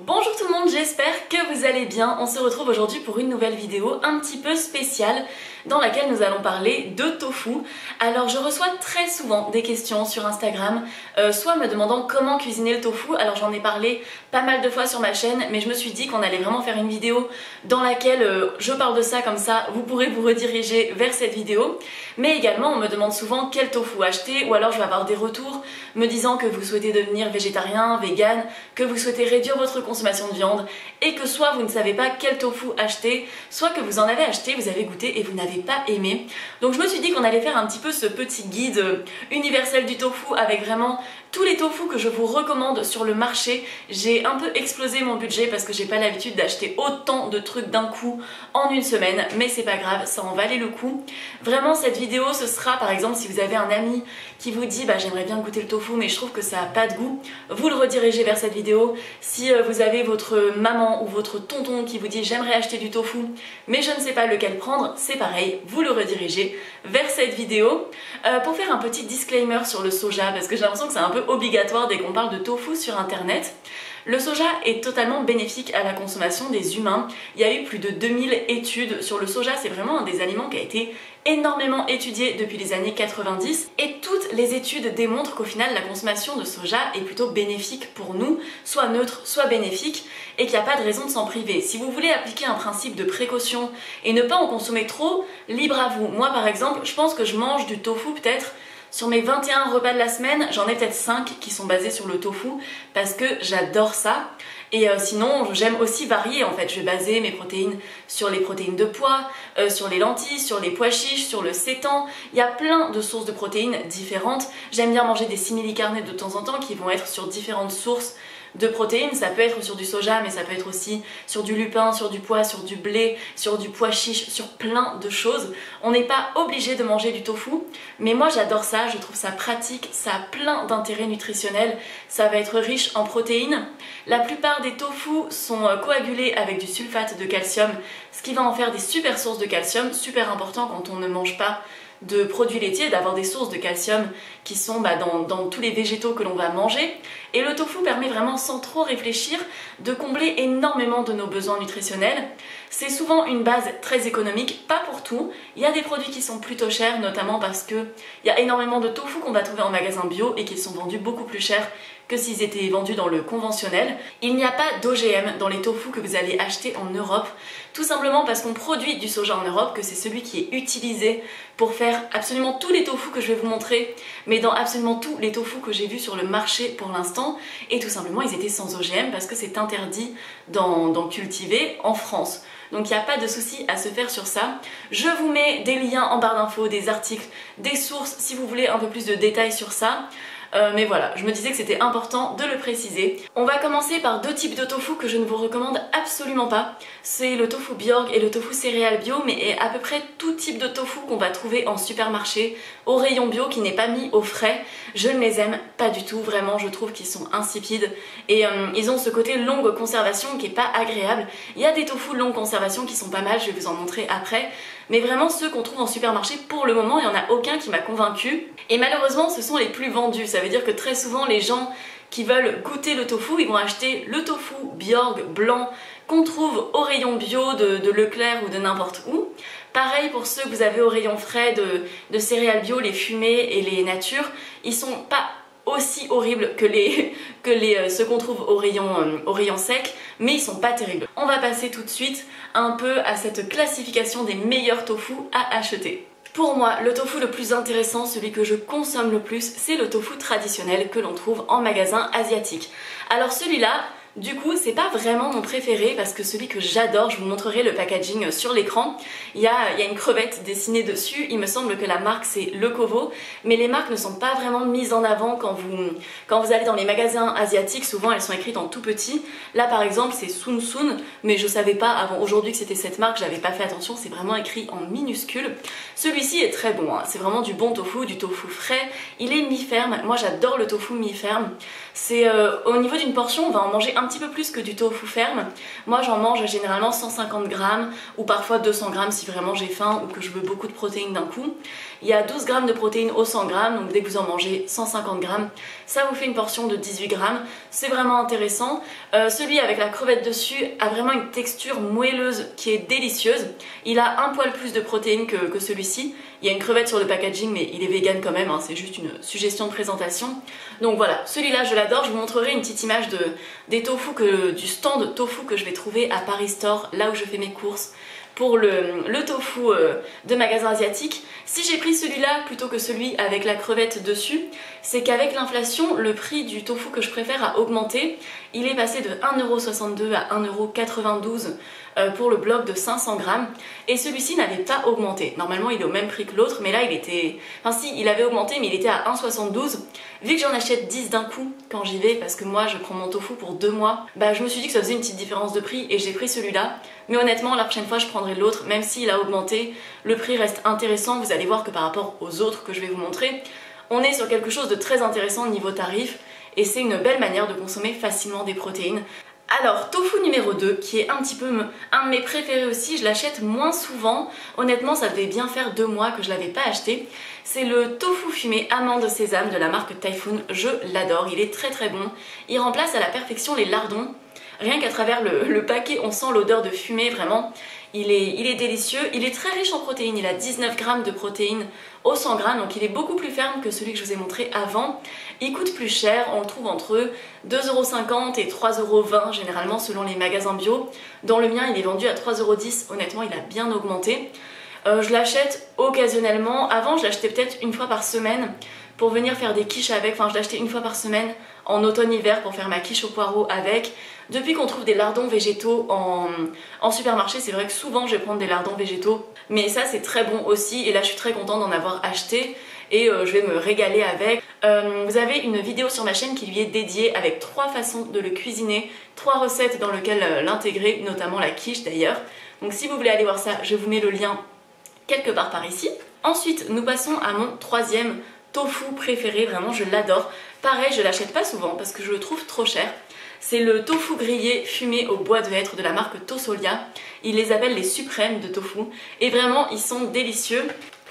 Bonjour tout le monde, j'espère que vous allez bien. On se retrouve aujourd'hui pour une nouvelle vidéo un petit peu spéciale dans laquelle nous allons parler de tofu. Alors je reçois très souvent des questions sur Instagram, soit me demandant comment cuisiner le tofu. Alors j'en ai parlé pas mal de fois sur ma chaîne, mais je me suis dit qu'on allait vraiment faire une vidéo dans laquelle je parle de ça, comme ça vous pourrez vous rediriger vers cette vidéo. Mais également on me demande souvent quel tofu acheter, ou alors je vais avoir des retours me disant que vous souhaitez devenir végétarien, vegan, que vous souhaitez réduire votre consommation de viande et que soit vous ne savez pas quel tofu acheter, soit que vous en avez acheté, vous avez goûté et vous n'avez pas aimé. Donc je me suis dit qu'on allait faire un petit peu ce petit guide universel du tofu avec vraiment tous les tofu que je vous recommande sur le marché. J'ai un peu explosé mon budget parce que j'ai pas l'habitude d'acheter autant de trucs d'un coup en une semaine, mais c'est pas grave, ça en valait le coup. Vraiment cette vidéo ce sera par exemple si vous avez un ami qui vous dit j'aimerais bien goûter le tofu mais je trouve que ça a pas de goût, vous le redirigez vers cette vidéo. Si vous avez votre maman ou votre tonton qui vous dit j'aimerais acheter du tofu mais je ne sais pas lequel prendre, c'est pareil, vous le redirigez vers cette vidéo. Pour faire un petit disclaimer sur le soja, parce que j'ai l'impression que c'est un peu obligatoire dès qu'on parle de tofu sur internet. Le soja est totalement bénéfique à la consommation des humains. Il y a eu plus de 2000 études sur le soja, c'est vraiment un des aliments qui a été énormément étudié depuis les années 90 et toutes les études démontrent qu'au final la consommation de soja est plutôt bénéfique pour nous, soit neutre, soit bénéfique, et qu'il n'y a pas de raison de s'en priver. Si vous voulez appliquer un principe de précaution et ne pas en consommer trop, libre à vous. Moi par exemple, je pense que je mange du tofu peut-être sur mes 21 repas de la semaine, j'en ai peut-être 5 qui sont basés sur le tofu parce que j'adore ça. Et sinon, j'aime aussi varier en fait. Je vais baser mes protéines sur les protéines de pois, sur les lentilles, sur les pois chiches, sur le sétan. Il y a plein de sources de protéines différentes. J'aime bien manger des simili-carnés de temps en temps qui vont être sur différentes sources de protéines. Ça peut être sur du soja, mais ça peut être aussi sur du lupin, sur du pois, sur du blé, sur du pois chiche, sur plein de choses. On n'est pas obligé de manger du tofu, mais moi j'adore ça, je trouve ça pratique, ça a plein d'intérêts nutritionnels, ça va être riche en protéines. La plupart des tofu sont coagulés avec du sulfate de calcium, ce qui va en faire des super sources de calcium, super important quand on ne mange pas de produits laitiers, d'avoir des sources de calcium qui sont dans tous les végétaux que l'on va manger. Et le tofu permet vraiment, sans trop réfléchir, de combler énormément de nos besoins nutritionnels. C'est souvent une base très économique, pas pour tout. Il y a des produits qui sont plutôt chers, notamment parce qu'il y a énormément de tofu qu'on va trouver en magasin bio et qui sont vendus beaucoup plus cher que s'ils étaient vendus dans le conventionnel. Il n'y a pas d'OGM dans les tofu que vous allez acheter en Europe, tout simplement parce qu'on produit du soja en Europe, que c'est celui qui est utilisé pour faire absolument tous les tofu que je vais vous montrer, mais dans absolument tous les tofu que j'ai vus sur le marché pour l'instant, et tout simplement ils étaient sans OGM parce que c'est interdit d'en cultiver en France. Donc il n'y a pas de souci à se faire sur ça. Je vous mets des liens en barre d'infos, des articles, des sources si vous voulez un peu plus de détails sur ça. Mais voilà, je me disais que c'était important de le préciser. On va commencer par deux types de tofu que je ne vous recommande absolument pas. C'est le tofu Bjorg et le tofu céréales bio, mais à peu près tout type de tofu qu'on va trouver en supermarché, au rayon bio, qui n'est pas mis au frais. Je ne les aime pas du tout, vraiment, je trouve qu'ils sont insipides. Et ils ont ce côté longue conservation qui est pas agréable. Il y a des tofu longue conservation qui sont pas mal, je vais vous en montrer après. Mais vraiment ceux qu'on trouve en supermarché pour le moment, il n'y en a aucun qui m'a convaincue. Et malheureusement ce sont les plus vendus, ça veut dire que très souvent les gens qui veulent goûter le tofu, ils vont acheter le tofu Bjorg blanc qu'on trouve au rayon bio de Leclerc ou de n'importe où. Pareil pour ceux que vous avez au rayon frais de céréales bio, les fumées et les natures, ils sont pas aussi horribles que ceux qu'on trouve au rayon sec, mais ils sont pas terribles. On va passer tout de suite un peu à cette classification des meilleurs tofu à acheter. Pour moi, le tofu le plus intéressant, celui que je consomme le plus, c'est le tofu traditionnel que l'on trouve en magasin asiatique. Alors celui-là, du coup, c'est pas vraiment mon préféré parce que celui que j'adore, je vous montrerai le packaging sur l'écran. Il y a une crevette dessinée dessus, il me semble que la marque c'est Le Kovo, mais les marques ne sont pas vraiment mises en avant quand vous allez dans les magasins asiatiques, souvent elles sont écrites en tout petit. Là par exemple c'est Sun Sun, mais je savais pas avant aujourd'hui que c'était cette marque, j'avais pas fait attention, c'est vraiment écrit en minuscule. Celui-ci est très bon, hein. C'est vraiment du bon tofu, du tofu frais, il est mi-ferme, moi j'adore le tofu mi-ferme. C'est au niveau d'une portion, on va en manger un petit peu plus que du tofu ferme. Moi j'en mange généralement 150 grammes ou parfois 200 grammes si vraiment j'ai faim ou que je veux beaucoup de protéines d'un coup. Il y a 12 grammes de protéines au 100 grammes, donc dès que vous en mangez 150 grammes, ça vous fait une portion de 18 grammes. C'est vraiment intéressant. Celui avec la crevette dessus a vraiment une texture moelleuse qui est délicieuse. Il a un poil plus de protéines que celui-ci. Il y a une crevette sur le packaging mais il est vegan quand même, hein, c'est juste une suggestion de présentation. Donc voilà, celui-là je l'adore. Je vous montrerai une petite image des tofu du stand tofu que je vais trouver à Paris Store, là où je fais mes courses pour le tofu de magasin asiatique. Si j'ai pris celui-là plutôt que celui avec la crevette dessus, c'est qu'avec l'inflation, le prix du tofu que je préfère a augmenté. Il est passé de 1,62€ à 1,92€ pour le bloc de 500 grammes. Et celui-ci n'avait pas augmenté. Normalement, il est au même prix que l'autre, mais là, il était... Enfin si, il avait augmenté, mais il était à 1,72€. Vu que j'en achète 10 d'un coup quand j'y vais, parce que moi, je prends mon tofu pour 2 mois, bah je me suis dit que ça faisait une petite différence de prix et j'ai pris celui-là. Mais honnêtement, la prochaine fois, je prendrai l'autre, même s'il a augmenté. Le prix reste intéressant. Vous allez voir que par rapport aux autres que je vais vous montrer, on est sur quelque chose de très intéressant niveau tarif. Et c'est une belle manière de consommer facilement des protéines. Alors, tofu numéro 2, qui est un petit peu un de mes préférés aussi, je l'achète moins souvent. Honnêtement, ça devait bien faire 2 mois que je l'avais pas acheté. C'est le tofu fumé amande sésame de la marque Typhoon. Je l'adore, il est très très bon. Il remplace à la perfection les lardons. Rien qu'à travers le paquet, on sent l'odeur de fumée, vraiment. Il est délicieux, il est très riche en protéines, il a 19 grammes de protéines au 100 grammes, donc il est beaucoup plus ferme que celui que je vous ai montré avant. Il coûte plus cher, on le trouve entre 2,50€ et 3,20€ généralement selon les magasins bio. Dans le mien, il est vendu à 3,10€, honnêtement il a bien augmenté. Je l'achète occasionnellement, avant je l'achetais peut-être une fois par semaine pour venir faire des quiches avec, enfin je l'achetais une fois par semaine en automne-hiver pour faire ma quiche au poireau avec. Depuis qu'on trouve des lardons végétaux en supermarché, c'est vrai que souvent je vais prendre des lardons végétaux, mais ça c'est très bon aussi et là je suis très contente d'en avoir acheté et je vais me régaler avec. Vous avez une vidéo sur ma chaîne qui lui est dédiée avec 3 façons de le cuisiner, 3 recettes dans lesquelles l'intégrer, notamment la quiche d'ailleurs. Donc si vous voulez aller voir ça, je vous mets le lien quelque part par ici. Ensuite, nous passons à mon 3e tofu préféré, vraiment je l'adore. Pareil, je l'achète pas souvent parce que je le trouve trop cher. C'est le tofu grillé fumé au bois de hêtre de la marque Tosolia. Ils les appellent les suprêmes de tofu et vraiment ils sont délicieux.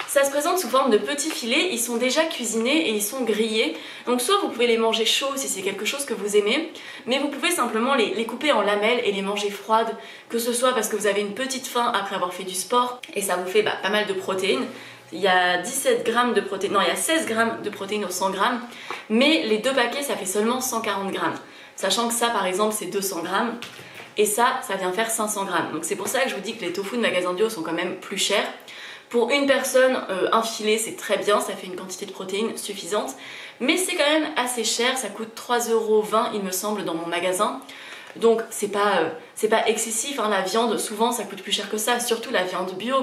Ça se présente sous forme de petits filets, ils sont déjà cuisinés et ils sont grillés. Donc soit vous pouvez les manger chauds si c'est quelque chose que vous aimez, mais vous pouvez simplement les couper en lamelles et les manger froides, que ce soit parce que vous avez une petite faim après avoir fait du sport et ça vous fait pas mal de protéines. Il y a 17 grammes de protéines, non il y a 16 grammes de protéines au 100 grammes, mais les 2 paquets ça fait seulement 140 grammes. Sachant que ça par exemple c'est 200 grammes et ça vient faire 500 grammes. Donc c'est pour ça que je vous dis que les tofu de magasin bio sont quand même plus chers. Pour une personne, un filet c'est très bien, ça fait une quantité de protéines suffisante. Mais c'est quand même assez cher, ça coûte 3,20€ il me semble dans mon magasin. Donc c'est pas excessif, hein, la viande souvent ça coûte plus cher que ça, surtout la viande bio.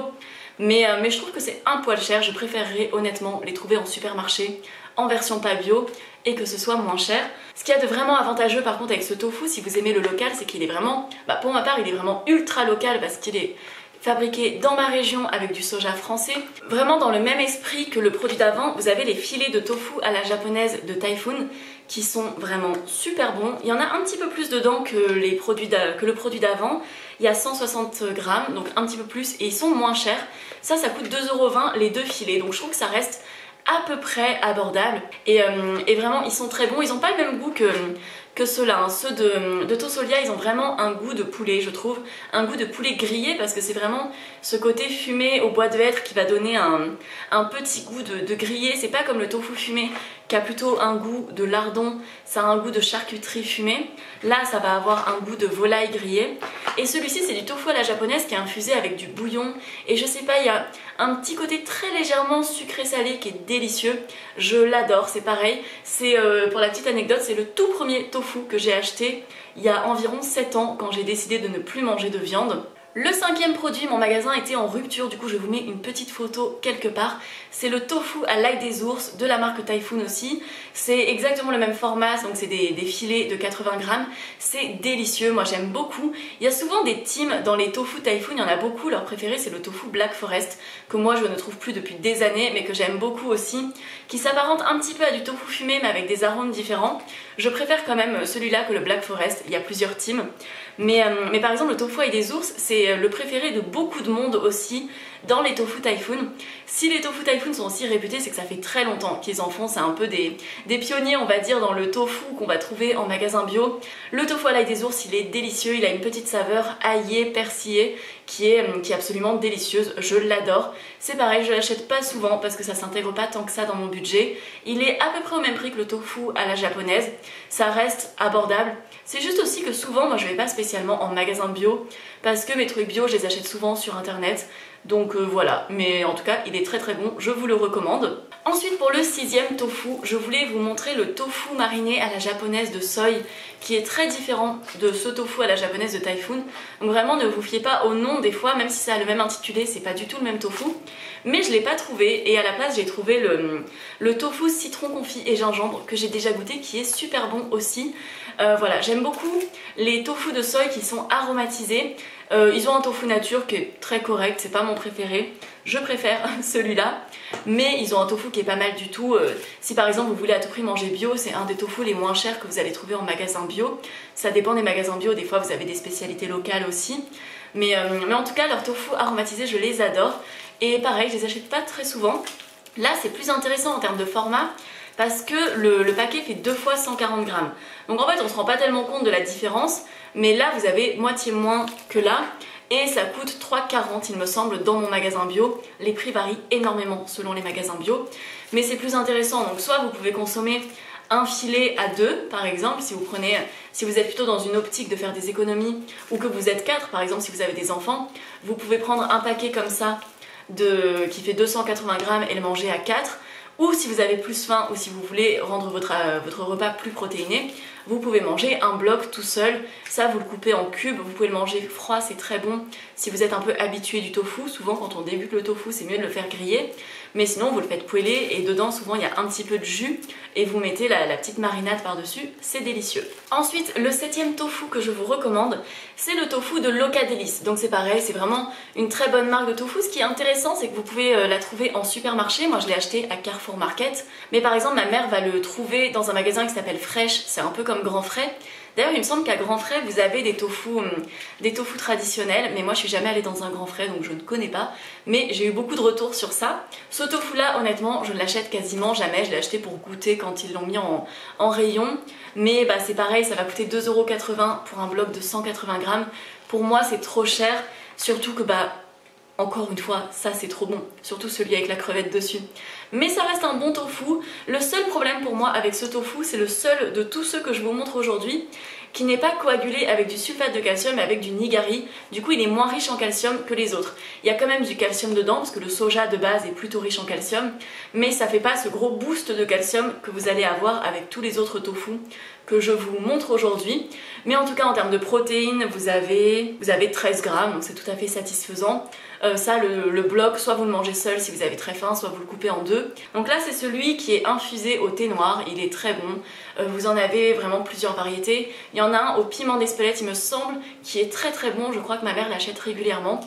Mais je trouve que c'est un poil cher, je préférerais honnêtement les trouver en supermarché, en version pas bio et que ce soit moins cher. Ce qu'il y a de vraiment avantageux par contre avec ce tofu, si vous aimez le local, c'est qu'il est vraiment, pour ma part il est vraiment ultra local parce qu'il est fabriqué dans ma région avec du soja français. Vraiment dans le même esprit que le produit d'avant, vous avez les filets de tofu à la japonaise de Typhoon qui sont vraiment super bons. Il y en a un petit peu plus dedans que le produit d'avant. Il y a 160 grammes, donc un petit peu plus, et ils sont moins chers. Ça coûte 2,20€ les 2 filets, donc je trouve que ça reste à peu près abordable. Et vraiment, ils sont très bons. Ils n'ont pas le même goût que ceux-là, hein. Ceux de Tosolia, ils ont vraiment un goût de poulet, je trouve. Un goût de poulet grillé, parce que c'est vraiment ce côté fumé au bois de hêtre qui va donner un petit goût de grillé. C'est pas comme le tofu fumé qui a plutôt un goût de lardon, ça a un goût de charcuterie fumée. Là, ça va avoir un goût de volaille grillée. Et celui-ci, c'est du tofu à la japonaise qui est infusé avec du bouillon. Et je sais pas, il y a un petit côté très légèrement sucré-salé qui est délicieux. Je l'adore, c'est pareil. C'est pour la petite anecdote, c'est le tout premier tofu que j'ai acheté il y a environ 7 ans quand j'ai décidé de ne plus manger de viande. Le cinquième produit, mon magasin était en rupture, du coup je vous mets une petite photo quelque part. C'est le tofu à l'ail des ours de la marque Typhoon aussi. C'est exactement le même format, donc c'est des filets de 80 grammes. C'est délicieux, moi j'aime beaucoup. Il y a souvent des teams dans les tofu Typhoon, il y en a beaucoup. Leur préféré c'est le tofu Black Forest, que moi je ne trouve plus depuis des années, mais que j'aime beaucoup aussi. Qui s'apparente un petit peu à du tofu fumé, mais avec des arômes différents. Je préfère quand même celui-là que le Black Forest, il y a plusieurs teams. Mais par exemple le tofu à l'ail des ours, c'est le préféré de beaucoup de monde aussi dans les tofu Typhoon. Si les tofu Typhoon sont aussi réputés, c'est que ça fait très longtemps qu'ils en font. C'est un peu des pionniers, on va dire, dans le tofu qu'on va trouver en magasin bio. Le tofu à l'ail des ours, il est délicieux, il a une petite saveur aillée, persillée, qui est absolument délicieuse. Je l'adore. C'est pareil, je l'achète pas souvent parce que ça s'intègre pas tant que ça dans mon budget. Il est à peu près au même prix que le tofu à la japonaise. Ça reste abordable. C'est juste aussi que souvent, moi je vais pas spécialement en magasin bio parce que mes trucs bio, je les achète souvent sur internet. Donc voilà, mais en tout cas il est très très bon, je vous le recommande. Ensuite pour le sixième tofu, je voulais vous montrer le tofu mariné à la japonaise de soy, qui est très différent de ce tofu à la japonaise de Typhoon. Donc vraiment ne vous fiez pas au nom des fois, même si ça a le même intitulé, c'est pas du tout le même tofu. Mais je l'ai pas trouvé et à la place j'ai trouvé le tofu citron confit et gingembre que j'ai déjà goûté, qui est super bon aussi. Voilà, j'aime beaucoup les tofu de soy qui sont aromatisés. Ils ont un tofu nature qui est très correct, c'est pas mon préféré, je préfère celui-là, mais ils ont un tofu qui est pas mal du tout. Si par exemple vous voulez à tout prix manger bio, c'est un des tofu les moins chers que vous allez trouver en magasin bio. Ça dépend des magasins bio, des fois vous avez des spécialités locales aussi, mais en tout cas leurs tofu aromatisés je les adore, et pareil je les achète pas très souvent. Là c'est plus intéressant en termes de format, parce que le paquet fait 2 fois 140 grammes. Donc en fait on se rend pas tellement compte de la différence, mais là vous avez moitié moins que là, et ça coûte 3,40 il me semble dans mon magasin bio. Les prix varient énormément selon les magasins bio, mais c'est plus intéressant. Donc soit vous pouvez consommer un filet à 2 par exemple, si vous êtes plutôt dans une optique de faire des économies, ou que vous êtes 4 par exemple si vous avez des enfants, vous pouvez prendre un paquet comme ça qui fait 280 grammes et le manger à 4. Ou si vous avez plus faim, ou si vous voulez rendre votre repas plus protéiné, vous pouvez manger un bloc tout seul. Ça vous le coupez en cubes, vous pouvez le manger froid, c'est très bon. Si vous êtes un peu habitué du tofu, souvent quand on débute le tofu c'est mieux de le faire griller. Mais sinon vous le faites poêler et dedans souvent il y a un petit peu de jus et vous mettez la petite marinade par dessus, c'est délicieux. Ensuite le septième tofu que je vous recommande, c'est le tofu de Locadélice. Donc c'est pareil, c'est vraiment une très bonne marque de tofu. Ce qui est intéressant c'est que vous pouvez la trouver en supermarché. Moi je l'ai acheté à Carrefour Market, mais par exemple ma mère va le trouver dans un magasin qui s'appelle Fresh, c'est un peu comme Grand Frais. D'ailleurs il me semble qu'à Grand Frais vous avez des tofu traditionnels, mais moi je suis jamais allée dans un Grand Frais donc je ne connais pas, mais j'ai eu beaucoup de retours sur ça. Ce tofu là honnêtement je ne l'achète quasiment jamais, je l'ai acheté pour goûter quand ils l'ont mis en rayon, mais bah, c'est pareil, ça va coûter 2,80 € pour un bloc de 180 grammes. Pour moi c'est trop cher, surtout que bah encore une fois, ça c'est trop bon, surtout celui avec la crevette dessus. Mais ça reste un bon tofu. Le seul problème pour moi avec ce tofu, c'est le seul de tous ceux que je vous montre aujourd'hui, qui n'est pas coagulé avec du sulfate de calcium mais avec du nigari. Du coup il est moins riche en calcium que les autres. Il y a quand même du calcium dedans parce que le soja de base est plutôt riche en calcium, mais ça fait pas ce gros boost de calcium que vous allez avoir avec tous les autres tofu que je vous montre aujourd'hui. Mais en tout cas en termes de protéines vous avez 13 grammes, donc c'est tout à fait satisfaisant. Ça le bloc, soit vous le mangez seul si vous avez très faim, soit vous le coupez en deux. Donc là c'est celui qui est infusé au thé noir, il est très bon. Vous en avez vraiment plusieurs variétés. Il y en a un au piment d'Espelette il me semble qui est très très bon, je crois que ma mère l'achète régulièrement.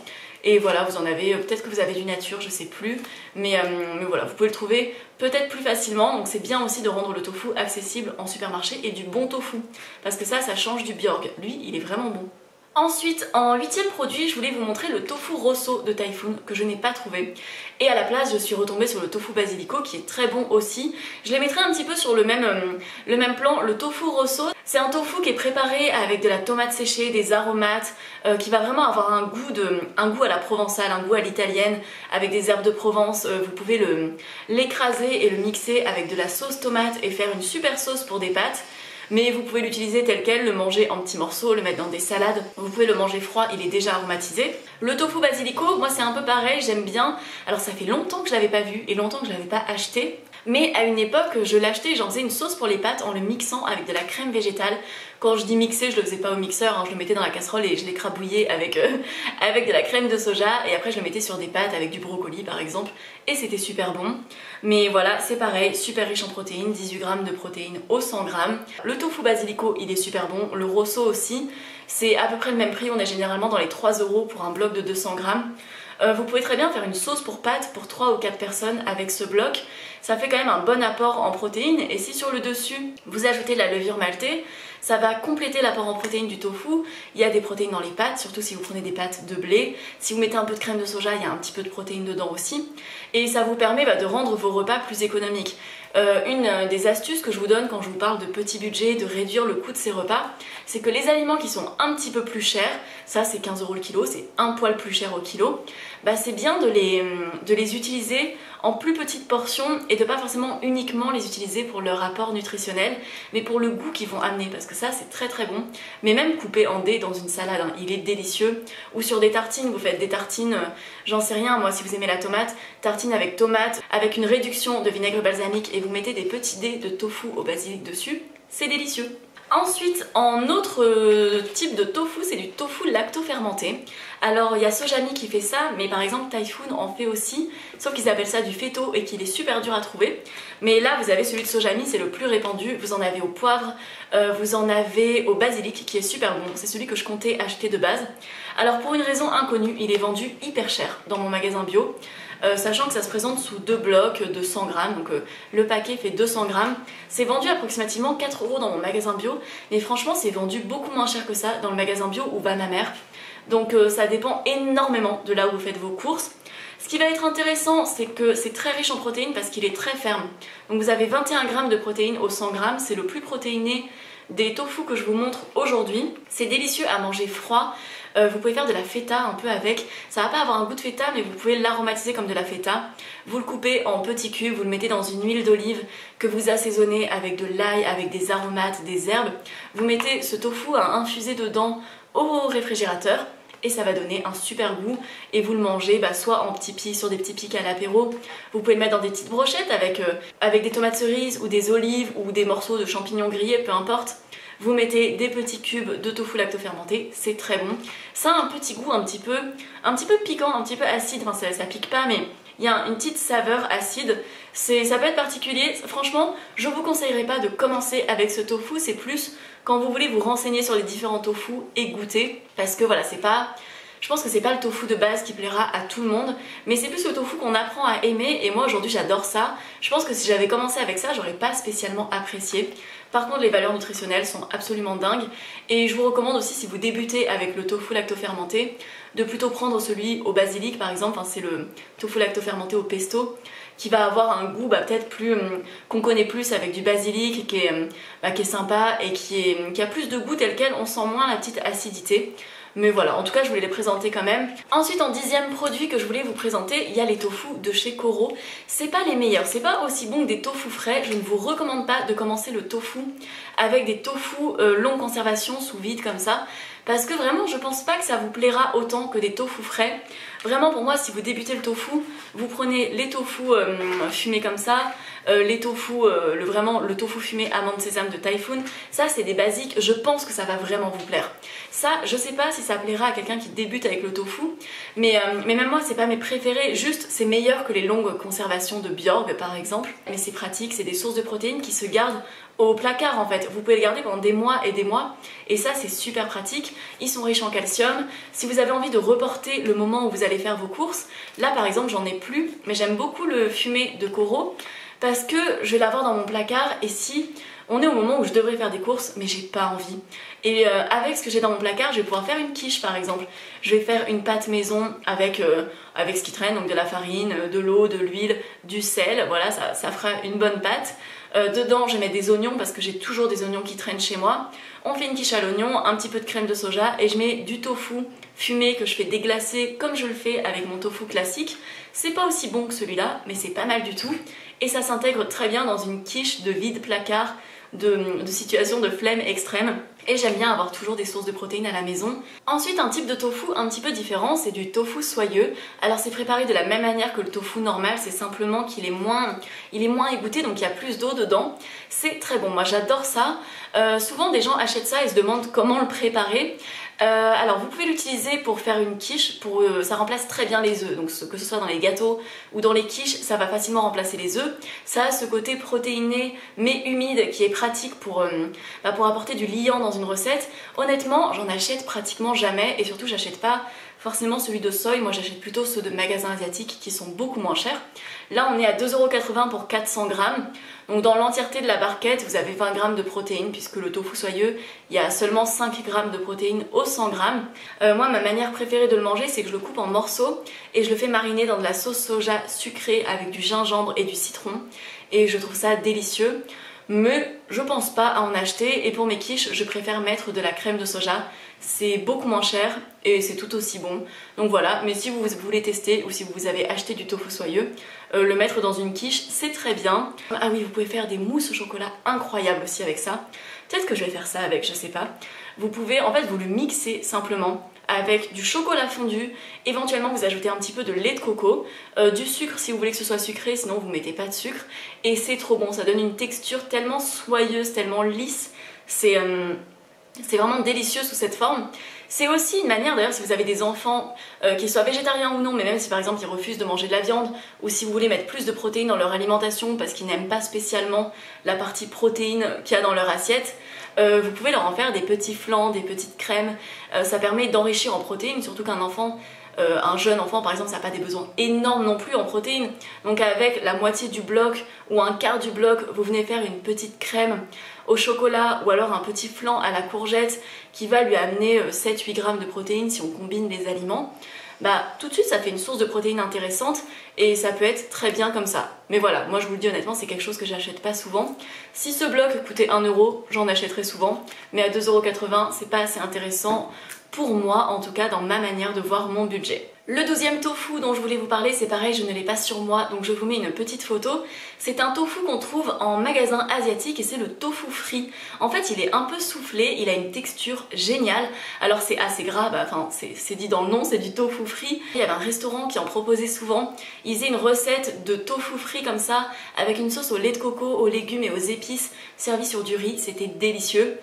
Et voilà, vous en avez, peut-être que vous avez du nature, je sais plus, mais voilà, vous pouvez le trouver peut-être plus facilement, donc c'est bien aussi de rendre le tofu accessible en supermarché, et du bon tofu, parce que ça change du Bjorg, lui il est vraiment bon. Ensuite, en huitième produit, je voulais vous montrer le tofu rosso de Typhoon que je n'ai pas trouvé. Et à la place, je suis retombée sur le tofu basilico qui est très bon aussi. Je les mettrai un petit peu sur le même plan. Le tofu rosso, c'est un tofu qui est préparé avec de la tomate séchée, des aromates, qui va vraiment avoir un goût à la provençale, un goût à l'italienne, avec des herbes de Provence. Vous pouvez l'écraser et le mixer avec de la sauce tomate et faire une super sauce pour des pâtes. Mais vous pouvez l'utiliser tel quel, le manger en petits morceaux, le mettre dans des salades. Vous pouvez le manger froid, il est déjà aromatisé. Le tofu basilico, moi c'est un peu pareil, j'aime bien. Alors ça fait longtemps que je l'avais pas vu et longtemps que je l'avais pas acheté. Mais à une époque, je l'achetais et j'en faisais une sauce pour les pâtes en le mixant avec de la crème végétale. Quand je dis mixer, je le faisais pas au mixeur, hein, je le mettais dans la casserole et je l'écrabouillais avec, avec de la crème de soja et après je le mettais sur des pâtes avec du brocoli par exemple et c'était super bon. Mais voilà, c'est pareil, super riche en protéines, 18 grammes de protéines au 100 grammes. Le tofu basilico, il est super bon, le rosso aussi, c'est à peu près le même prix, on est généralement dans les 3 € pour un bloc de 200 grammes. Vous pouvez très bien faire une sauce pour pâtes pour 3 ou 4 personnes avec ce bloc. Ça fait quand même un bon apport en protéines et si sur le dessus vous ajoutez de la levure maltée, ça va compléter l'apport en protéines du tofu. Il y a des protéines dans les pâtes, surtout si vous prenez des pâtes de blé. Si vous mettez un peu de crème de soja, il y a un petit peu de protéines dedans aussi. Et ça vous permet de rendre vos repas plus économiques. Une des astuces que je vous donne quand je vous parle de petit budget, de réduire le coût de ces repas, c'est que les aliments qui sont un petit peu plus chers, ça c'est 15 € le kilo, c'est un poil plus cher au kilo, c'est bien de les utiliser en plus petites portions et de pas forcément uniquement les utiliser pour leur apport nutritionnel, mais pour le goût qu'ils vont amener, parce que ça c'est très très bon. Mais même coupé en dés dans une salade, hein, il est délicieux. Ou sur des tartines, vous faites des tartines, j'en sais rien, moi si vous aimez la tomate, tartine avec tomate, avec une réduction de vinaigre balsamique et vous mettez des petits dés de tofu au basilic dessus, c'est délicieux. Ensuite, en autre type de tofu, c'est du tofu lacto-fermenté. Alors il y a Sojami qui fait ça, mais par exemple Typhoon en fait aussi, sauf qu'ils appellent ça du fetto et qu'il est super dur à trouver. Mais là vous avez celui de Sojami, c'est le plus répandu, vous en avez au poivre, vous en avez au basilic qui est super bon, c'est celui que je comptais acheter de base. Alors pour une raison inconnue, il est vendu hyper cher dans mon magasin bio. Sachant que ça se présente sous 2 blocs de 100 grammes, donc le paquet fait 200 grammes. C'est vendu approximativement 4 € dans mon magasin bio, mais franchement c'est vendu beaucoup moins cher que ça dans le magasin bio où va ma mère. Donc ça dépend énormément de là où vous faites vos courses. Ce qui va être intéressant, c'est que c'est très riche en protéines parce qu'il est très ferme. Donc vous avez 21 grammes de protéines au 100 grammes, c'est le plus protéiné des tofu que je vous montre aujourd'hui. C'est délicieux à manger froid. Vous pouvez faire de la feta un peu avec, ça va pas avoir un goût de feta mais vous pouvez l'aromatiser comme de la feta. Vous le coupez en petits cubes, vous le mettez dans une huile d'olive que vous assaisonnez avec de l'ail, avec des aromates, des herbes. Vous mettez ce tofu à infuser dedans au réfrigérateur et ça va donner un super goût et vous le mangez soit en petits pics, sur des petits pics à l'apéro. Vous pouvez le mettre dans des petites brochettes avec des tomates cerises ou des olives ou des morceaux de champignons grillés, peu importe. Vous mettez des petits cubes de tofu lacto-fermenté, c'est très bon. Ça a un petit goût un petit peu piquant, un petit peu acide, enfin ça pique pas mais il y a une petite saveur acide. Ça peut être particulier, franchement je vous conseillerais pas de commencer avec ce tofu, c'est plus quand vous voulez vous renseigner sur les différents tofu et goûter. Parce que voilà, je pense que c'est pas le tofu de base qui plaira à tout le monde, mais c'est plus le tofu qu'on apprend à aimer et moi aujourd'hui j'adore ça. Je pense que si j'avais commencé avec ça, j'aurais pas spécialement apprécié. Par contre les valeurs nutritionnelles sont absolument dingues et je vous recommande aussi si vous débutez avec le tofu lacto-fermenté de plutôt prendre celui au basilic par exemple, c'est le tofu lacto-fermenté au pesto qui va avoir un goût peut-être plus qu'on connaît plus avec du basilic qui est sympa et qui a plus de goût tel quel, on sent moins la petite acidité. Mais voilà, en tout cas je voulais les présenter quand même. Ensuite en 10e produit que je voulais vous présenter, il y a les tofu de chez Koro. C'est pas les meilleurs, c'est pas aussi bon que des tofu frais. Je ne vous recommande pas de commencer le tofu avec des tofu longue conservation sous vide comme ça. Parce que vraiment je pense pas que ça vous plaira autant que des tofu frais. Vraiment pour moi si vous débutez le tofu, vous prenez les tofu fumés comme ça, les tofu, le tofu fumé amande sésame de Typhoon, ça c'est des basiques, je pense que ça va vraiment vous plaire. Ça je sais pas si ça plaira à quelqu'un qui débute avec le tofu, mais même moi c'est pas mes préférés, juste c'est meilleur que les longues conservations de Bjorg par exemple. Mais c'est pratique, c'est des sources de protéines qui se gardent au placard en fait, vous pouvez les garder pendant des mois et ça c'est super pratique. Ils sont riches en calcium. Si vous avez envie de reporter le moment où vous allez faire vos courses, là par exemple j'en ai plus, mais j'aime beaucoup le fumé de Koro parce que je vais l'avoir dans mon placard et si on est au moment où je devrais faire des courses mais j'ai pas envie. Et avec ce que j'ai dans mon placard, je vais pouvoir faire une quiche par exemple. Je vais faire une pâte maison avec ce qui traîne, donc de la farine, de l'eau, de l'huile, du sel, voilà ça fera une bonne pâte. Dedans je mets des oignons parce que j'ai toujours des oignons qui traînent chez moi. On fait une quiche à l'oignon, un petit peu de crème de soja et je mets du tofu fumé que je fais déglacer comme je le fais avec mon tofu classique. C'est pas aussi bon que celui-là mais c'est pas mal du tout et ça s'intègre très bien dans une quiche de vide placard de situation de flemme extrême. et j'aime bien avoir toujours des sources de protéines à la maison. Ensuite, un type de tofu un petit peu différent, c'est du tofu soyeux. Alors c'est préparé de la même manière que le tofu normal, c'est simplement qu'il est moins égoutté, donc il y a plus d'eau dedans. C'est très bon, moi j'adore ça. Souvent des gens achètent ça et se demandent comment le préparer. Alors vous pouvez l'utiliser pour faire une quiche, ça remplace très bien les œufs, donc que ce soit dans les gâteaux ou dans les quiches, ça va facilement remplacer les œufs. Ça a ce côté protéiné mais humide qui est pratique pour apporter du liant dans une recette. Honnêtement, j'en achète pratiquement jamais et surtout j'achète pas forcément celui de soy, moi j'achète plutôt ceux de magasins asiatiques qui sont beaucoup moins chers. Là on est à 2,80 € pour 400 grammes. Donc dans l'entièreté de la barquette, vous avez 20 grammes de protéines puisque le tofu soyeux, il y a seulement 5 grammes de protéines au 100 grammes. Moi ma manière préférée de le manger, c'est que je le coupe en morceaux et je le fais mariner dans de la sauce soja sucrée avec du gingembre et du citron. Et je trouve ça délicieux. Mais je pense pas à en acheter et pour mes quiches, je préfère mettre de la crème de soja. C'est beaucoup moins cher et c'est tout aussi bon. Donc voilà, mais si vous voulez tester ou si vous avez acheté du tofu soyeux, le mettre dans une quiche, c'est très bien. Ah oui, vous pouvez faire des mousses au chocolat incroyables aussi avec ça. Peut-être que je vais faire ça avec, je sais pas. Vous pouvez, en fait, vous le mixer simplement avec du chocolat fondu, éventuellement vous ajoutez un petit peu de lait de coco, du sucre si vous voulez que ce soit sucré, sinon vous mettez pas de sucre, et c'est trop bon, ça donne une texture tellement soyeuse, tellement lisse, c'est vraiment délicieux sous cette forme. C'est aussi une manière, d'ailleurs, si vous avez des enfants, qu'ils soient végétariens ou non, mais même si par exemple ils refusent de manger de la viande, ou si vous voulez mettre plus de protéines dans leur alimentation parce qu'ils n'aiment pas spécialement la partie protéine qu'il y a dans leur assiette, vous pouvez leur en faire des petits flans, des petites crèmes. Ça permet d'enrichir en protéines, surtout qu'un enfant, un jeune enfant par exemple, ça n'a pas des besoins énormes non plus en protéines. Donc avec la moitié du bloc ou un quart du bloc, vous venez faire une petite crème au chocolat ou alors un petit flan à la courgette qui va lui amener 7-8 grammes de protéines si on combine les aliments. Bah tout de suite ça fait une source de protéines intéressante et ça peut être très bien comme ça. Mais voilà, moi je vous le dis honnêtement, c'est quelque chose que j'achète pas souvent. Si ce bloc coûtait 1 €, j'en achèterais souvent, mais à 2,80 €, c'est pas assez intéressant pour moi, en tout cas dans ma manière de voir mon budget. Le 12e tofu dont je voulais vous parler, c'est pareil, je ne l'ai pas sur moi, donc je vous mets une petite photo. C'est un tofu qu'on trouve en magasin asiatique et c'est le tofu frit. En fait, il est un peu soufflé, il a une texture géniale. Alors c'est assez gras, enfin c'est dit dans le nom, c'est du tofu frit. Il y avait un restaurant qui en proposait souvent. Ils faisaient une recette de tofu frit comme ça, avec une sauce au lait de coco, aux légumes et aux épices, servie sur du riz, c'était délicieux.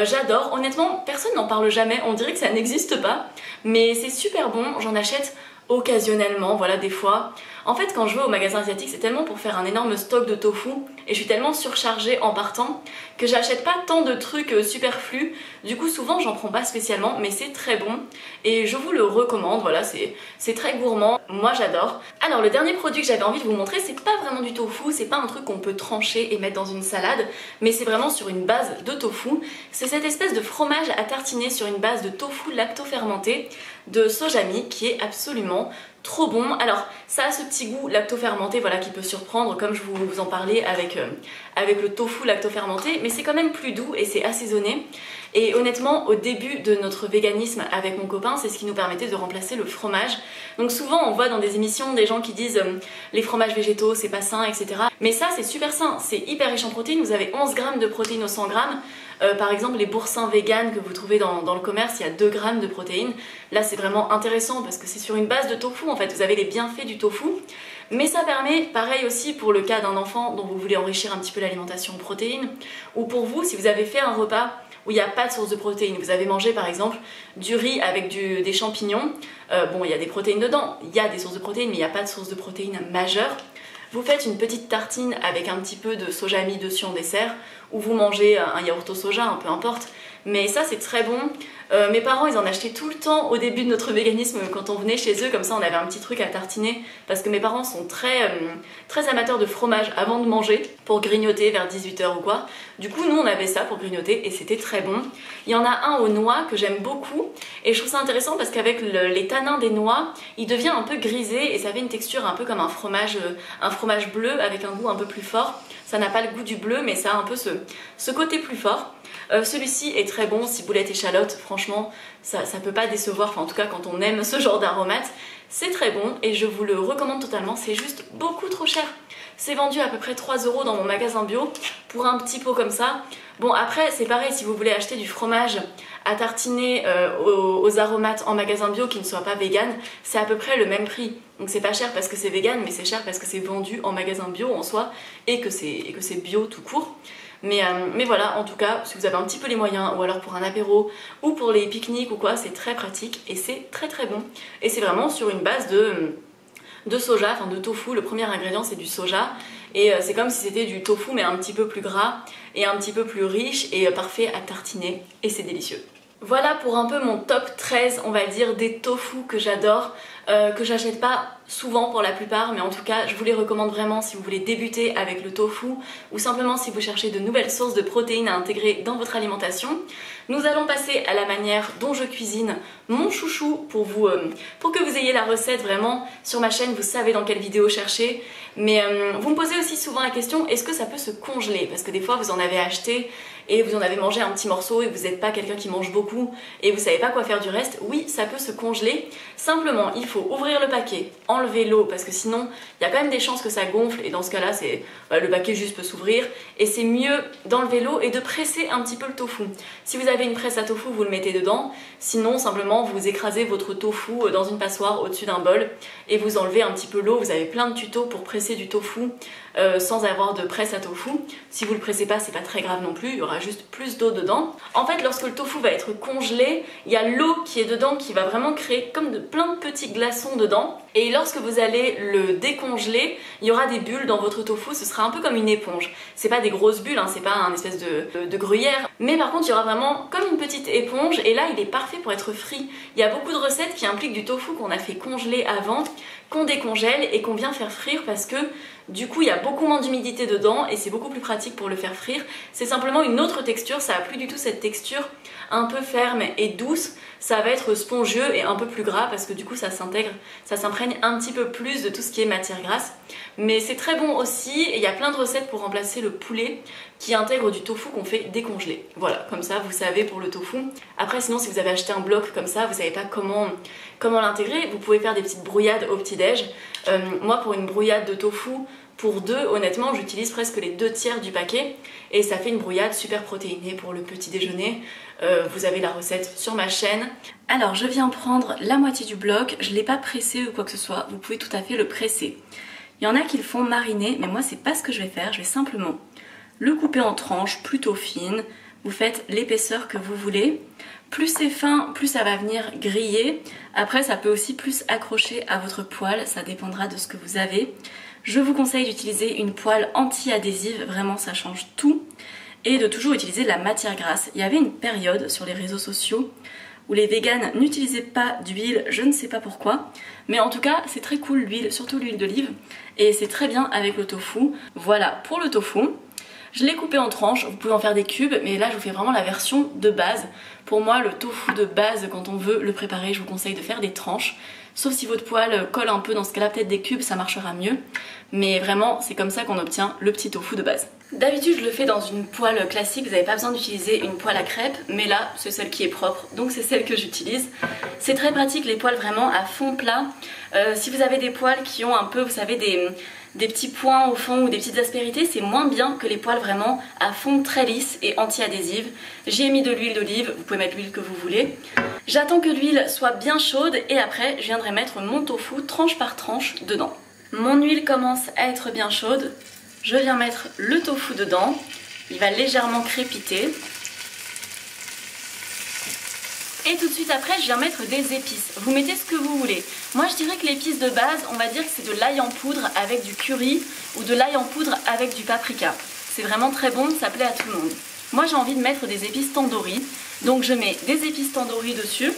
J'adore, honnêtement, personne n'en parle jamais, on dirait que ça n'existe pas, mais c'est super bon, j'en achète occasionnellement, voilà, des fois. En fait, quand je vais au magasin asiatique, c'est tellement pour faire un énorme stock de tofu et je suis tellement surchargée en partant que j'achète pas tant de trucs superflus. Du coup, souvent, j'en prends pas spécialement, mais c'est très bon et je vous le recommande. Voilà, c'est très gourmand. Moi, j'adore. Alors, le dernier produit que j'avais envie de vous montrer, c'est pas vraiment du tofu, c'est pas un truc qu'on peut trancher et mettre dans une salade, mais c'est vraiment sur une base de tofu. C'est cette espèce de fromage à tartiner sur une base de tofu lacto-fermenté de Sojami qui est absolument trop bon. Alors ça a ce petit goût lacto-fermenté, voilà, qui peut surprendre comme je vous en parlais avec le tofu lacto-fermenté, mais c'est quand même plus doux et c'est assaisonné. Et honnêtement, au début de notre véganisme avec mon copain, c'est ce qui nous permettait de remplacer le fromage. Donc souvent on voit dans des émissions des gens qui disent les fromages végétaux c'est pas sain, etc. Mais ça c'est super sain, c'est hyper riche en protéines, vous avez 11 grammes de protéines au 100 grammes. Par exemple les boursins vegan que vous trouvez dans le commerce, il y a 2 grammes de protéines. Là c'est vraiment intéressant parce que c'est sur une base de tofu en fait, vous avez les bienfaits du tofu. Mais ça permet, pareil aussi pour le cas d'un enfant dont vous voulez enrichir un petit peu l'alimentation en protéines, ou pour vous si vous avez fait un repas où il n'y a pas de source de protéines, vous avez mangé par exemple du riz avec des champignons, bon il y a des protéines dedans, il y a des sources de protéines mais il n'y a pas de source de protéines majeure. Vous faites une petite tartine avec un petit peu de sojami dessus en dessert, ou vous mangez un yaourt au soja, peu importe. Mais ça c'est très bon. Mes parents ils en achetaient tout le temps au début de notre véganisme quand on venait chez eux, comme ça on avait un petit truc à tartiner parce que mes parents sont très amateurs de fromage avant de manger pour grignoter vers 18 h ou quoi. Du coup nous on avait ça pour grignoter et c'était très bon. Il y en a un aux noix que j'aime beaucoup et je trouve ça intéressant parce qu'avec les tanins des noix il devient un peu grisé et ça avait une texture un peu comme un fromage bleu avec un goût un peu plus fort. Ça n'a pas le goût du bleu mais ça a un peu ce côté plus fort. Celui-ci est très bon, ciboulette, échalote, franchement ça peut pas décevoir, enfin en tout cas quand on aime ce genre d'aromates, c'est très bon et je vous le recommande totalement, c'est juste beaucoup trop cher. C'est vendu à peu près 3 € dans mon magasin bio pour un petit pot comme ça. Bon après c'est pareil, si vous voulez acheter du fromage à tartiner aux aromates en magasin bio qui ne soit pas vegan, c'est à peu près le même prix. Donc c'est pas cher parce que c'est vegan, mais c'est cher parce que c'est vendu en magasin bio en soi et que c'est bio tout court. Mais voilà, en tout cas, si vous avez un petit peu les moyens, ou alors pour un apéro, ou pour les pique-niques ou quoi, c'est très pratique et c'est très très bon. Et c'est vraiment sur une base de soja, enfin de tofu. Le premier ingrédient c'est du soja et c'est comme si c'était du tofu mais un petit peu plus gras et un petit peu plus riche et parfait à tartiner et c'est délicieux. Voilà pour un peu mon top 13 on va dire des tofu que j'adore, que j'achète pas souvent pour la plupart, mais en tout cas je vous les recommande vraiment si vous voulez débuter avec le tofu ou simplement si vous cherchez de nouvelles sources de protéines à intégrer dans votre alimentation. Nous allons passer à la manière dont je cuisine mon chouchou pour que vous ayez la recette vraiment sur ma chaîne, vous savez dans quelle vidéo chercher. Mais vous me posez aussi souvent la question, est-ce que ça peut se congeler? Parce que des fois vous en avez acheté et vous en avez mangé un petit morceau et vous n'êtes pas quelqu'un qui mange beaucoup et vous savez pas quoi faire du reste. Oui, ça peut se congeler. Simplement, il faut ouvrir le paquet, enlever l'eau parce que sinon il y a quand même des chances que ça gonfle et dans ce cas-là, le paquet juste peut s'ouvrir et c'est mieux d'enlever l'eau et de presser un petit peu le tofu. Si vous avez une presse à tofu, vous le mettez dedans. Sinon, simplement, vous écrasez votre tofu dans une passoire au-dessus d'un bol et vous enlevez un petit peu l'eau. Vous avez plein de tutos pour presser du tofu sans avoir de presse à tofu. Si vous le pressez pas, c'est pas très grave non plus, il y aura juste plus d'eau dedans. En fait, lorsque le tofu va être congelé, il y a l'eau qui est dedans qui va vraiment créer comme plein de petits glaçons dedans. Et lorsque vous allez le décongeler, il y aura des bulles dans votre tofu, ce sera un peu comme une éponge. C'est pas des grosses bulles, hein, c'est pas un espèce de gruyère, mais par contre il y aura vraiment comme une petite éponge et là il est parfait pour être frit. Il y a beaucoup de recettes qui impliquent du tofu qu'on a fait congeler avant, qu'on décongèle et qu'on vient faire frire parce que du coup il y a beaucoup moins d'humidité dedans et c'est beaucoup plus pratique pour le faire frire. C'est simplement une autre texture, ça n'a plus du tout cette texture un peu ferme et douce, ça va être spongieux et un peu plus gras parce que du coup ça s'intègre, ça s'imprègne un petit peu plus de tout ce qui est matière grasse. Mais c'est très bon aussi et il y a plein de recettes pour remplacer le poulet qui intègre du tofu qu'on fait décongeler. Voilà, comme ça vous savez pour le tofu. Après sinon si vous avez acheté un bloc comme ça, vous savez pas comment l'intégrer, vous pouvez faire des petites brouillades au petit-déj. Moi pour une brouillade de tofu, pour deux, honnêtement, j'utilise presque les 2/3 du paquet et ça fait une brouillade super protéinée pour le petit déjeuner. Vous avez la recette sur ma chaîne. Alors, je viens prendre la moitié du bloc. Je ne l'ai pas pressé ou quoi que ce soit. Vous pouvez tout à fait le presser. Il y en a qui le font mariner, mais moi, c'est pas ce que je vais faire. Je vais simplement le couper en tranches plutôt fines. Vous faites l'épaisseur que vous voulez. Plus c'est fin, plus ça va venir griller. Après, ça peut aussi plus accrocher à votre poêle. Ça dépendra de ce que vous avez. Je vous conseille d'utiliser une poêle anti-adhésive, vraiment ça change tout. Et de toujours utiliser de la matière grasse. Il y avait une période sur les réseaux sociaux où les véganes n'utilisaient pas d'huile, je ne sais pas pourquoi. Mais en tout cas, c'est très cool l'huile, surtout l'huile d'olive. Et c'est très bien avec le tofu. Voilà pour le tofu. Je l'ai coupé en tranches, vous pouvez en faire des cubes, mais là je vous fais vraiment la version de base. Pour moi, le tofu de base, quand on veut le préparer, je vous conseille de faire des tranches. Sauf si votre poêle colle un peu, dans ce cas-là, peut-être des cubes, ça marchera mieux. Mais vraiment, c'est comme ça qu'on obtient le petit tofu de base. D'habitude, je le fais dans une poêle classique, vous n'avez pas besoin d'utiliser une poêle à crêpes, mais là, c'est celle qui est propre, donc c'est celle que j'utilise. C'est très pratique, les poêles vraiment à fond plat. Si vous avez des poêles qui ont un peu, vous savez, des petits points au fond ou des petites aspérités, c'est moins bien que les poêles vraiment à fond très lisses et anti-adhésives. J'ai mis de l'huile d'olive, vous pouvez mettre l'huile que vous voulez. J'attends que l'huile soit bien chaude et après je viendrai mettre mon tofu tranche par tranche dedans. Mon huile commence à être bien chaude, je viens mettre le tofu dedans, il va légèrement crépiter. Et tout de suite après, je viens mettre des épices. Vous mettez ce que vous voulez. Moi, je dirais que l'épice de base, on va dire que c'est de l'ail en poudre avec du curry ou de l'ail en poudre avec du paprika. C'est vraiment très bon, ça plaît à tout le monde. Moi, j'ai envie de mettre des épices tandoori. Donc, je mets des épices tandoori dessus.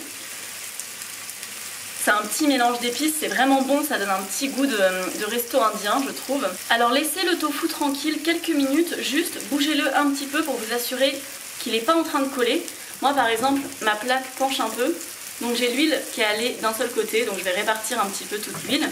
C'est un petit mélange d'épices, c'est vraiment bon, ça donne un petit goût de resto indien, je trouve. Alors, laissez le tofu tranquille quelques minutes, juste bougez-le un petit peu pour vous assurer qu'il n'est pas en train de coller. Moi par exemple, ma plaque penche un peu, donc j'ai l'huile qui est allée d'un seul côté, donc je vais répartir un petit peu toute l'huile.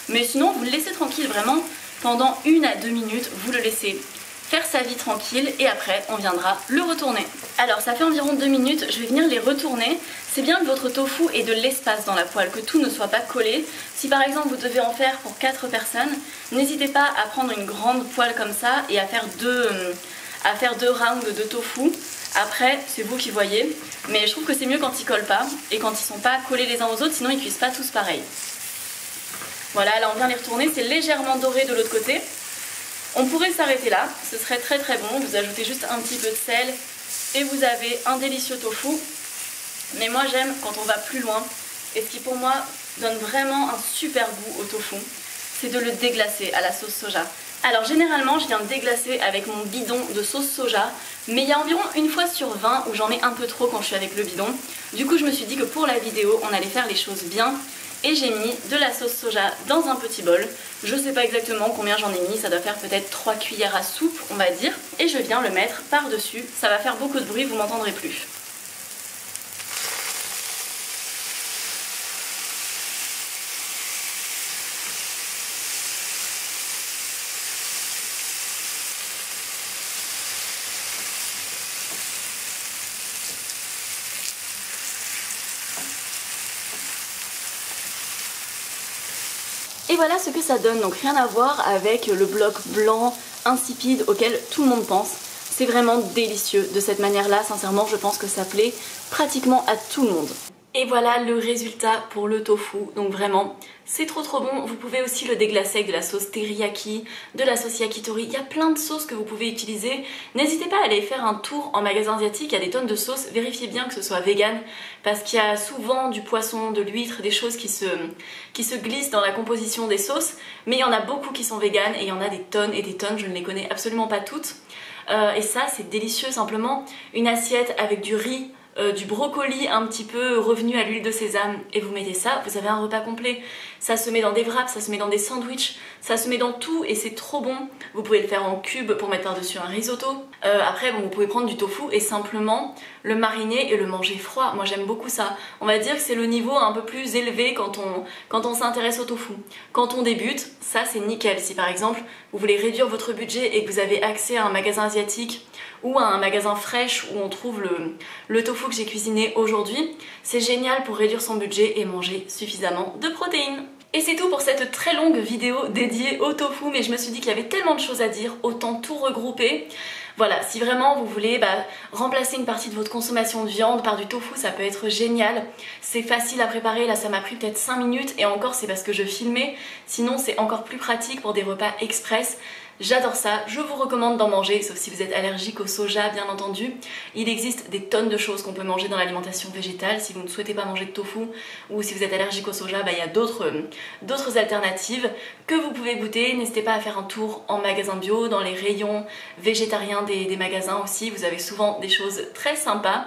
Mais sinon, vous le laissez tranquille vraiment pendant 1 à 2 minutes, vous le laissez faire sa vie tranquille et après on viendra le retourner. Alors ça fait environ 2 minutes, je vais venir les retourner. C'est bien que votre tofu ait de l'espace dans la poêle, que tout ne soit pas collé. Si par exemple vous devez en faire pour 4 personnes, n'hésitez pas à prendre une grande poêle comme ça et à faire deux rounds de tofu. Après c'est vous qui voyez, mais je trouve que c'est mieux quand ils collent pas et quand ils sont pas collés les uns aux autres, sinon ils cuisent pas tous pareil. Voilà, là on vient les retourner, c'est légèrement doré de l'autre côté. On pourrait s'arrêter là, ce serait très très bon, vous ajoutez juste un petit peu de sel et vous avez un délicieux tofu. Mais moi j'aime quand on va plus loin, et ce qui pour moi donne vraiment un super goût au tofu, c'est de le déglacer à la sauce soja. Alors généralement je viens déglacer avec mon bidon de sauce soja, mais il y a environ une fois sur 20 où j'en mets un peu trop quand je suis avec le bidon. Du coup je me suis dit que pour la vidéo on allait faire les choses bien. Et j'ai mis de la sauce soja dans un petit bol. Je sais pas exactement combien j'en ai mis, ça doit faire peut-être 3 cuillères à soupe on va dire. Et je viens le mettre par-dessus, ça va faire beaucoup de bruit, vous m'entendrez plus. Et voilà ce que ça donne, donc rien à voir avec le bloc blanc insipide auquel tout le monde pense. C'est vraiment délicieux de cette manière-là, sincèrement je pense que ça plaît pratiquement à tout le monde. Et voilà le résultat pour le tofu, donc vraiment c'est trop bon. Vous pouvez aussi le déglacer avec de la sauce teriyaki, de la sauce yakitori, il y a plein de sauces que vous pouvez utiliser. N'hésitez pas à aller faire un tour en magasin asiatique, il y a des tonnes de sauces, vérifiez bien que ce soit vegan parce qu'il y a souvent du poisson, de l'huître, des choses qui se glissent dans la composition des sauces, mais il y en a beaucoup qui sont vegan et il y en a des tonnes et des tonnes, je ne les connais absolument pas toutes. Et ça c'est délicieux, simplement une assiette avec du riz, du brocoli un petit peu revenu à l'huile de sésame et vous mettez ça, vous avez un repas complet. Ça se met dans des wraps, ça se met dans des sandwichs, ça se met dans tout et c'est trop bon. Vous pouvez le faire en cubes pour mettre par-dessus un risotto. Après bon, vous pouvez prendre du tofu et simplement le mariner et le manger froid. Moi j'aime beaucoup ça. On va dire que c'est le niveau un peu plus élevé quand on s'intéresse au tofu. Quand on débute, ça c'est nickel. Si par exemple vous voulez réduire votre budget et que vous avez accès à un magasin asiatique ou à un magasin fraîche où on trouve le tofu que j'ai cuisiné aujourd'hui, c'est génial pour réduire son budget et manger suffisamment de protéines. Et c'est tout pour cette très longue vidéo dédiée au tofu, mais je me suis dit qu'il y avait tellement de choses à dire, autant tout regrouper. Voilà, si vraiment vous voulez remplacer une partie de votre consommation de viande par du tofu, ça peut être génial. C'est facile à préparer, là ça m'a pris peut-être 5 minutes et encore c'est parce que je filmais. Sinon c'est encore plus pratique pour des repas express. J'adore ça, je vous recommande d'en manger, sauf si vous êtes allergique au soja bien entendu. Il existe des tonnes de choses qu'on peut manger dans l'alimentation végétale. Si vous ne souhaitez pas manger de tofu ou si vous êtes allergique au soja, il y a d'autres alternatives que vous pouvez goûter. N'hésitez pas à faire un tour en magasin bio, dans les rayons végétariens des magasins aussi, vous avez souvent des choses très sympas.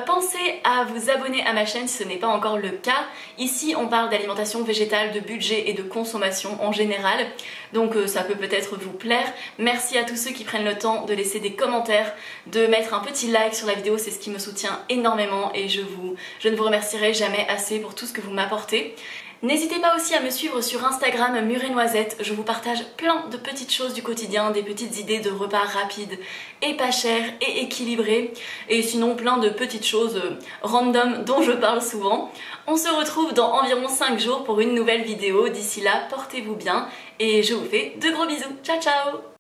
Pensez à vous abonner à ma chaîne si ce n'est pas encore le cas. Ici on parle d'alimentation végétale, de budget et de consommation en général, donc ça peut peut-être vous plaire. Merci à tous ceux qui prennent le temps de laisser des commentaires, de mettre un petit like sur la vidéo, c'est ce qui me soutient énormément et je ne vous remercierai jamais assez pour tout ce que vous m'apportez. N'hésitez pas aussi à me suivre sur Instagram Mûre Noisette, je vous partage plein de petites choses du quotidien, des petites idées de repas rapides et pas chers et équilibrés, et sinon plein de petites choses random dont je parle souvent. On se retrouve dans environ 5 jours pour une nouvelle vidéo, d'ici là portez-vous bien et je vous fais de gros bisous, ciao ciao.